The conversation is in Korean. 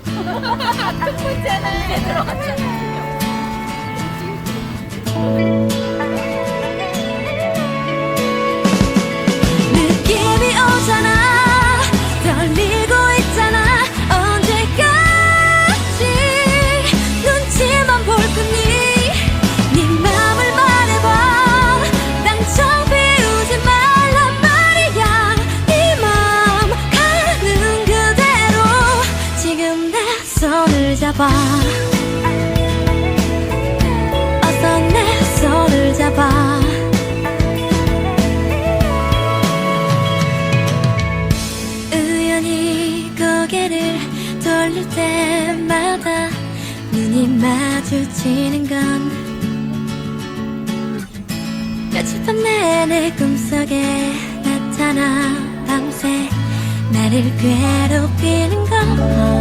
큰 문제는 이제 들어갔잖아. 느낌이 오잖아. 떨리고 있잖아. 언제까지 눈치만 볼 거니? 네 맘을 말해봐. 당장 비우지 말란 말이야. 네 맘 가는 그대로 지금 내 손을 잡아. 어서 내 손을 잡아. 우연히 고개를 돌릴 때마다 눈이 마주치는 건 며칠 밤 내내 꿈속에 나타나 밤새 나를 괴롭히는 건